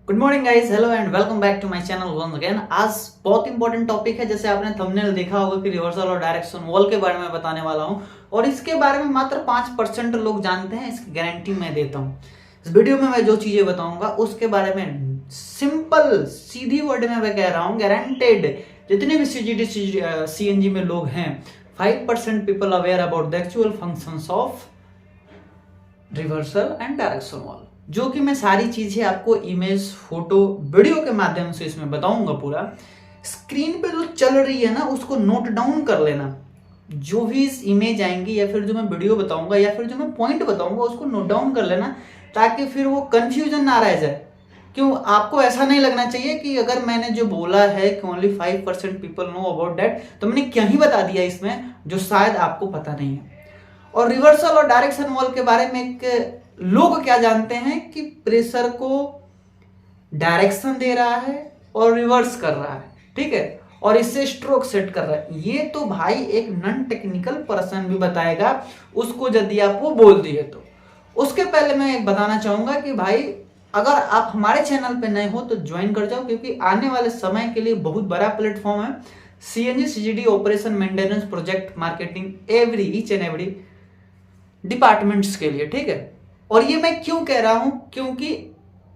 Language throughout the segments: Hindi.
Good morning guys, hello and welcome back to my channel once again. आज बहुत इंपॉर्टेंट टॉपिक है, जैसे आपने थंबनेल देखा होगा कि रिवर्सल और डायरेक्शन वॉल के बारे में बताने वाला हूं और इसके बारे में मात्र 5% लोग जानते हैं। इसकी गारंटी मैं देता हूं। इस वीडियो में मैं जो चीजें बताऊंगा उसके बारे में सिंपल सीधी वर्ड में मैं कह रहा हूं, गारंटेड जितने भी सीजीडी सीएनजी में लोग हैं 5% people aware about the actual functions of reversal and direction wall, जो कि मैं सारी चीजें आपको इमेज, फोटो, वीडियो के माध्यम से इसमें बताऊंगा। पूरा स्क्रीन पे जो चल रही है ना उसको नोट डाउन कर लेना। जो भी इस इमेज आएंगी या फिर जो मैं वीडियो बताऊंगा या फिर जो मैं पॉइंट बताऊंगा उसको नोट डाउन कर लेना, ताकि फिर वो कंफ्यूजन ना रह जाए। क्यों आपको ऐसा नहीं लगना चाहिए कि अगर मैंने जो बोला है कि only 5% people know about that, तो मैंने क्या ही बता दिया इसमें जो शायद आपको पता नहीं है। और रिवर्सल और डायरेक्शन वॉल के बारे में एक लोग क्या जानते हैं कि प्रेशर को डायरेक्शन दे रहा है और रिवर्स कर रहा है, ठीक है, और इससे स्ट्रोक सेट कर रहा है। ये तो भाई एक नॉन टेक्निकल पर्सन भी बताएगा उसको, यदि आप वो बोल दिए तो। उसके पहले मैं एक बताना चाहूंगा कि भाई अगर आप हमारे चैनल पे नए हो तो ज्वाइन कर जाओ, क्योंकि आने वाले समय के लिए बहुत बड़ा प्लेटफॉर्म है। CNG CGD operation maintenance project marketing every each and every departments के लिए, ठीक है। और ये मैं क्यों कह रहा हूं, क्योंकि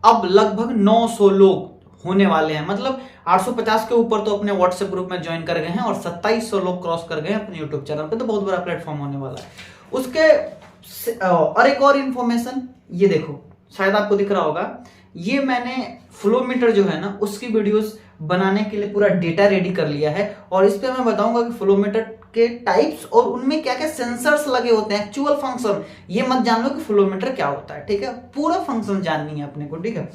अब लगभग 900 लोग होने वाले हैं, मतलब 850 के ऊपर तो अपने व्हाट्सएप ग्रुप में ज्वाइन कर गए हैं और 2700 लोग क्रॉस कर गए हैं अपने यूट्यूब चैनल पे। तो बहुत बड़ा प्लेटफॉर्म होने वाला है उसके। और एक और इंफॉर्मेशन, ये देखो शायद आपको दिख रहा होगा, ये मैंने फ्लोमीटर जो है ना उसकी वीडियोस बनाने के लिए पूरा डेटा रेडी कर लिया है। और इस पे मैं बताऊंगा कि फ्लोमीटर के टाइप्स और उनमें क्या क्या सेंसर्स लगे होते हैं, एक्चुअल फंक्शन। ये मत जान लो कि फ्लोमीटर क्या होता है, ठीक है, पूरा फंक्शन जाननी है अपने को, ठीक है।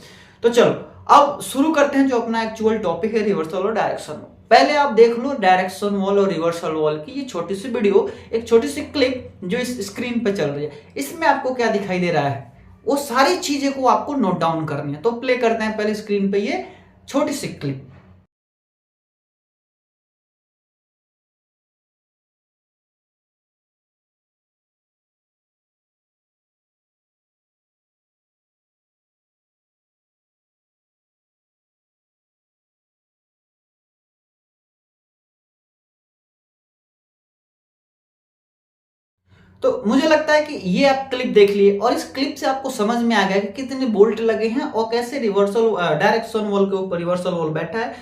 तो चलो अब शुरू करते हैं जो अपना एक्चुअल टॉपिक है, रिवर्सल और डायरेक्शन। पहले आप देख लो डायरेक्शन वॉल और रिवर्सल वॉल की ये छोटी सी वीडियो, एक छोटी सी क्लिप जो इस स्क्रीन पे चल रही है। इसमें आपको क्या दिखाई दे रहा है, वो सारी चीजें को आपको नोट डाउन करनी है। तो प्ले करते हैं पहले स्क्रीन पे ये छोटी सी क्लिप। तो मुझे लगता है कि ये आप क्लिप देख लिए और इस क्लिप से आपको समझ में आ गया कि कितने बोल्ट लगे हैं और कैसे रिवर्सल डायरेक्शन वॉल के ऊपर रिवर्सल वॉल बैठा है।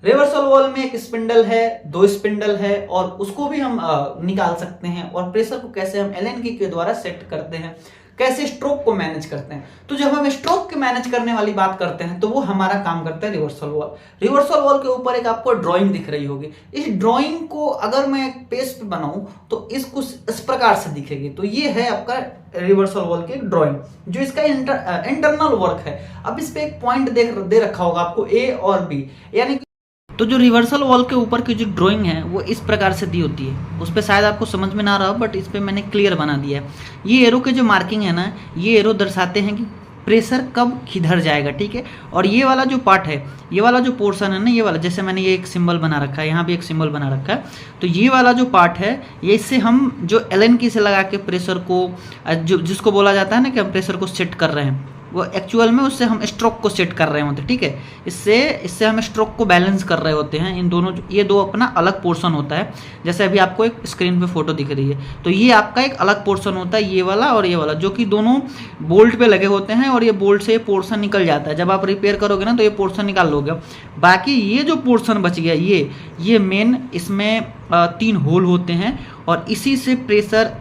रिवर्सल वॉल में एक स्पिंडल है, दो स्पिंडल है और उसको भी हम निकाल सकते हैं। और प्रेशर को कैसे हम एलन की के द्वारा सेट करते हैं, कैसे स्ट्रोक को मैनेज करते हैं। तो जब हम स्ट्रोक के मैनेज करने वाली बात करते हैं तो वो हमारा काम करता है रिवर्सल वॉल। रिवर्सल वॉल के ऊपर एक आपको ड्राइंग दिख रही होगी। इस ड्राइंग को अगर मैं एक पेज पे बनाऊं तो इसको इस प्रकार से दिखेगी। तो ये है आपका रिवर्सल वॉल की ड्राइंग, जो इसका इंटरनल वर्क है। अब इस पे एक पॉइंट दे रखा होगा आपको ए और बी, यानी तो जो रिवर्सल वॉल के ऊपर की जो ड्राइंग है वो इस प्रकार से दी होती है। उस पर शायद आपको समझ में ना आ रहा हो, बट इस पर मैंने क्लियर बना दिया है। ये एरो के जो मार्किंग है ना, ये एरो दर्शाते हैं कि प्रेशर कब किधर जाएगा, ठीक है। और ये वाला जो पार्ट है, ये वाला जो पोर्शन है ना, ये वाला, जैसे मैंने ये एक सिंबल बना रखा है, यहाँ भी एक सिंबल बना रखा है। तो ये वाला जो पार्ट है, ये इससे हम जो एलन की से लगा के प्रेशर को, जो जिसको बोला जाता है ना कि हम प्रेशर को सेट कर रहे हैं, वो एक्चुअल में उससे हम स्ट्रोक को सेट कर रहे होते हैं, ठीक है। इससे हम स्ट्रोक को बैलेंस कर रहे होते हैं। इन दोनों, ये दो अपना अलग पोर्शन होता है। जैसे अभी आपको एक स्क्रीन पे फोटो दिख रही है, तो ये आपका एक अलग पोर्शन होता है, ये वाला और ये वाला, जो कि दोनों बोल्ट पे लगे होते हैं। और ये बोल्ट से ये पोर्शन निकल जाता है। जब आप रिपेयर करोगे ना तो ये पोर्शन निकाल लोगे। बाकी ये जो पोर्शन बच गया, ये मेन, इसमें 3 होल होते हैं और इसी से प्रेशर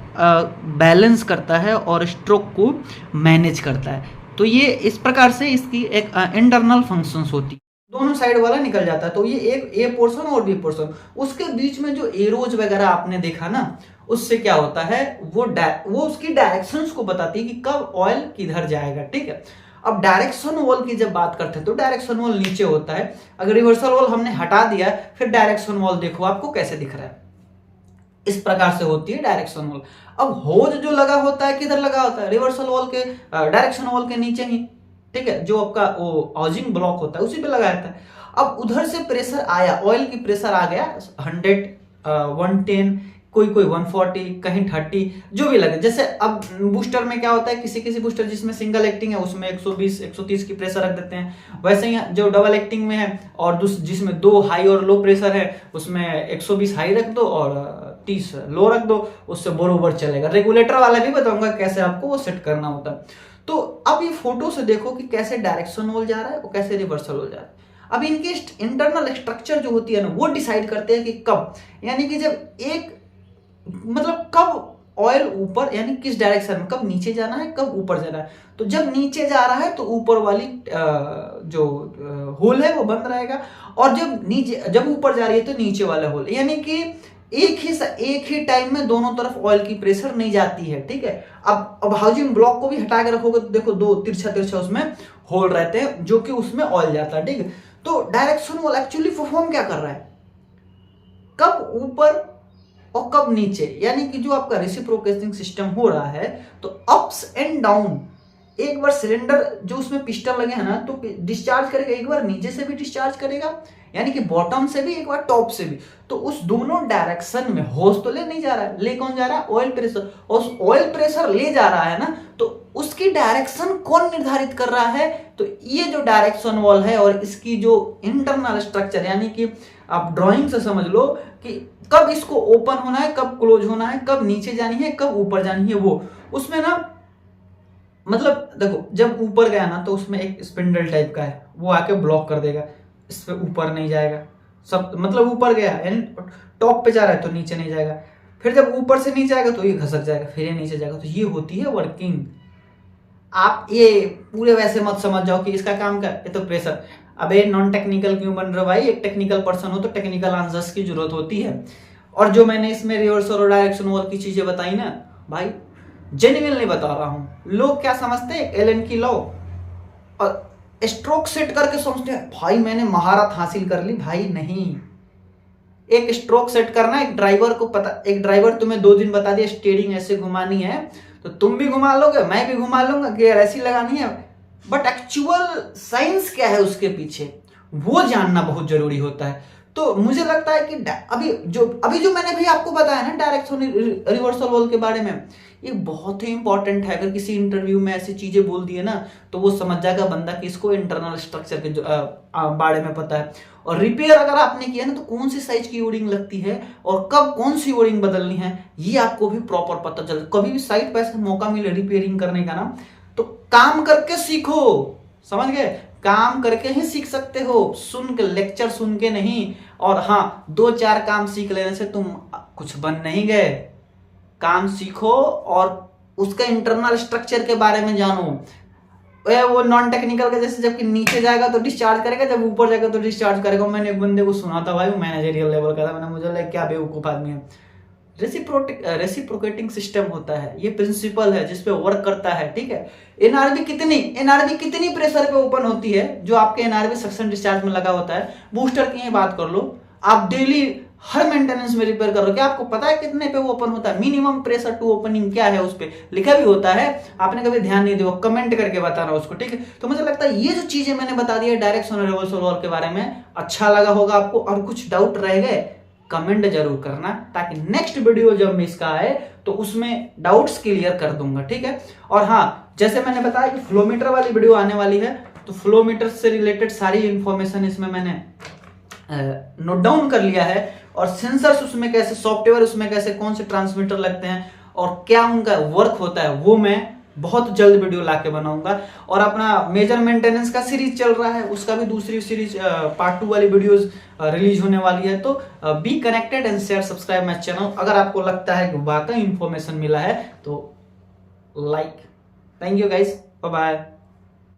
बैलेंस करता है और स्ट्रोक को मैनेज करता है। तो ये इस प्रकार से इसकी एक इंटरनल फंक्शंस होती है। दोनों साइड वाला निकल जाता है। तो ये एक ए पोर्शन और बी पोर्शन, उसके बीच में जो एरोज वगैरह आपने देखा ना, उससे क्या होता है, वो उसकी डायरेक्शंस को बताती है कि कब ऑयल किधर जाएगा, ठीक है। अब डायरेक्शन वॉल की जब बात करते हैं तो डायरेक्शन वॉल नीचे होता है। अगर रिवर्सल वॉल हमने हटा दिया, फिर डायरेक्शन वॉल देखो आपको कैसे दिख रहा है, इस प्रकार से होती है डायरेक्शन वॉल। अब होज जो लगा होता है किधर लगा होता है, रिवर्सल वॉल के डायरेक्शन वॉल के नीचे ही, ठीक है। जो आपका वो हाउसिंग ब्लॉक होता है उसी पे लगा रहता है। अब उधर से प्रेशर आया, ऑयल की प्रेशर आ गया 100 110 कोई 140, कहीं 30, जो भी लगे। जैसे अब बूस्टर में क्या होता है, किसी किसी बूस्टर जिसमें सिंगल एक्टिंग है उसमें 120 130 की प्रेशर रख देते हैं। वैसे ही जो डबल एक्टिंग में है और जिसमें 2 हाई और लो प्रेशर है उसमें 120 हाई रख दो और 30 लो रख दो, उससे बरोबर चलेगा। रेगुलेटर वाला भी बताऊंगा कैसे आपको वो सेट करना होता है। तो अब ये फोटो से देखो कि कैसे डायरेक्शन वॉल जा रहा है और कैसे रिवर्सल वॉल जा रहा है। अब इनकी इंटरनल स्ट्रक्चर जो होती है ना वो डिसाइड करते हैं कि कब, यानी कि जब एक मतलब कब ऑयल ऊपर, यानी किस डायरेक्शन में, कब नीचे जाना है कब ऊपर जाना है। तो जब नीचे जा रहा है तो ऊपर वाली जो होल है वो बंद रहेगा, और जब ऊपर जा रही है तो नीचे वाला होल, यानी कि एक ही टाइम में दोनों तरफ ऑयल की प्रेशर नहीं जाती है। ठीक है, अब हाउसिंग ब्लॉक को भी हटा के रखोगे तो देखो 2 तिरछा उसमें होल रहते हैं जो कि उसमें ऑयल जाता है। ठीक है, तो डायरेक्शन वॉल एक्चुअली परफॉर्म क्या कर रहा है, कब ऊपर और कब नीचे, यानी कि जो आपका रेसिप्रोकेटिंग सिस्टम हो रहा है तो अप्स एंड डाउन। एक बार सिलेंडर जो उसमें पिस्टन लगे हैं ना तो डिस्चार्ज करेगा, एक बार नीचे से भी डिस्चार्ज करेगा, यानी कि बॉटम से भी एक बार टॉप से भी। तो उस दोनों डायरेक्शन में होस तो ले नहीं जा रहा है, ले कौन जा रहा है, ऑयल प्रेशर। और उस ऑयल प्रेशर ले जा रहा है ना तो उसकी डायरेक्शन कौन निर्धारित कर रहा है, तो ये जो डायरेक्शन वॉल है और इसकी जो इंटरनल स्ट्रक्चर, यानी कि आप ड्राइंग से समझ लो कि कब इसको ओपन होना है, कब क्लोज होना है, कब नीचे जानी है, कब ऊपर जानी है, वो उसमें ना मतलब देखो जब ऊपर गया ना तो उसमें एक स्पिंडल टाइप का है वो आके ब्लॉक कर देगा, इस पे ऊपर नहीं जाएगा। सब मतलब ऊपर गया यानी टॉप पे जा रहा है तो नीचे नहीं जाएगा, फिर जब ऊपर से नीचे आएगा तो ये घसक जाएगा, फिर ये नीचे जाएगा। तो ये होती है वर्किंग। आप ये पूरे वैसे मत समझ जाओ कि इसका काम क्या, ये तो प्रेशर। अबे नॉन टेक्निकल क्यों बन रहे भाई, एक टेक्निकल पर्सन हो तो टेक्निकल आंसर्स की जरूरत होती है। और जो मैंने इसमें रिवर्सल और डायरेक्शन वॉल की चीजें बताई ना भाई, जेन्युइनली बता रहा हूं। लोग क्या समझते हैं, एलन की लॉ और स्ट्रोक सेट करके सोचते हैं भाई मैंने महारत हासिल कर ली। भाई नहीं, एक स्ट्रोक सेट करना, एक ड्राइवर को पता, एक ड्राइवर तुम्हें 2 दिन बता दिया स्टीयरिंग ऐसे घुमानी है तो तुम भी घुमा लोगे, मैं भी घुमा लूंगा, गियर ऐसी लगानी है। बट एक्चुअल साइंस क्या है उसके पीछे वो जानना बहुत जरूरी होता है। तो मुझे लगता है कि अभी जो मैंने भी आपको बताया ना डायरेक्शन रिवर्सल वॉल के बारे में, ये बहुत ही इंपॉर्टेंट है। अगर किसी इंटरव्यू में ऐसी चीजें बोल दिए ना तो वो समझ जाएगा बंदा कि इसको इंटरनल स्ट्रक्चर के बारे में पता है। और रिपेयर अगर आपने किया ना तो कौन सी साइज की ओरिंग लगती है और कब कौन सी ओरिंग बदलनी है ये आपको भी प्रॉपर पता चल। कभी भी साइट पर ऐसा मौका मिले रिपेयरिंग करने का ना तो काम करके सीखो, समझ गए, काम करके ही सीख सकते हो, सुन के लेक्चर सुन के नहीं। और हाँ 2-4 काम सीख लेने से तुम कुछ बन नहीं गए, काम सीखो और उसका इंटरनल स्ट्रक्चर के बारे में जानो। वो नॉन टेक्निकल का जैसे जबकि नीचे जाएगा तो डिस्चार्ज करेगा, जब ऊपर जाएगा तो डिस्चार्ज करेगा। मैंने एक बंदे को सुना था भाई, वो मैनेजरियल लेवल का था, मैंने मुझे लगा क्या बेवकूफ आदमी है। रेसिप्रोकेटिंग सिस्टम होता है, ये प्रिंसिपल है जिसपे वर्क करता है। ठीक है, एनआरबी कितनी प्रेशर पे ओपन होती है, जो आपके एनआरबी सक्शन डिस्चार्ज में लगा होता है। बूस्टर की ही बात कर लो, आप डेली हर मेंटेनेंस में रिपेयर कर रहे हो, क्या आपको पता है कितने पे वो ओपन होता है, मिनिमम प्रेशर टू ओपनिंग क्या है, उस पे लिखा भी होता है। आपने कभी ध्यान नहीं दिया, कमेंट करके बताना उसको। ठीक है, तो मुझे लगता है ये जो चीजें मैंने बता दी है डायरेक्शन और रिवर्सल वॉल के बारे में, अच्छा लगा होगा आपको। और कुछ डाउट रह गए कमेंट जरूर करना, ताकि नेक्स्ट वीडियो जब मैं इसका आए तो उसमें डाउट्स क्लियर कर दूंगा। ठीक है, और हाँ जैसे मैंने बताया कि फ्लोमीटर वाली वीडियो आने वाली है, तो फ्लोमीटर से रिलेटेड सारी इंफॉर्मेशन इसमें मैंने नोट डाउन कर लिया है। और सेंसर्स उसमें कैसे, सॉफ्टवेयर उसमें कैसे, कौन से ट्रांसमीटर लगते हैं और क्या उनका वर्क होता है, वो मैं बहुत जल्द वीडियो लाके बनाऊंगा। और अपना मेजर मेंटेनेंस का सीरीज चल रहा है, उसका भी दूसरी सीरीज पार्ट 2 वाली वीडियोस रिलीज होने वाली है। तो be connected and share subscribe my channel. अगर आपको लगता है कि वाकई इंफॉर्मेशन मिला है तो like. Thank you guys, bye bye.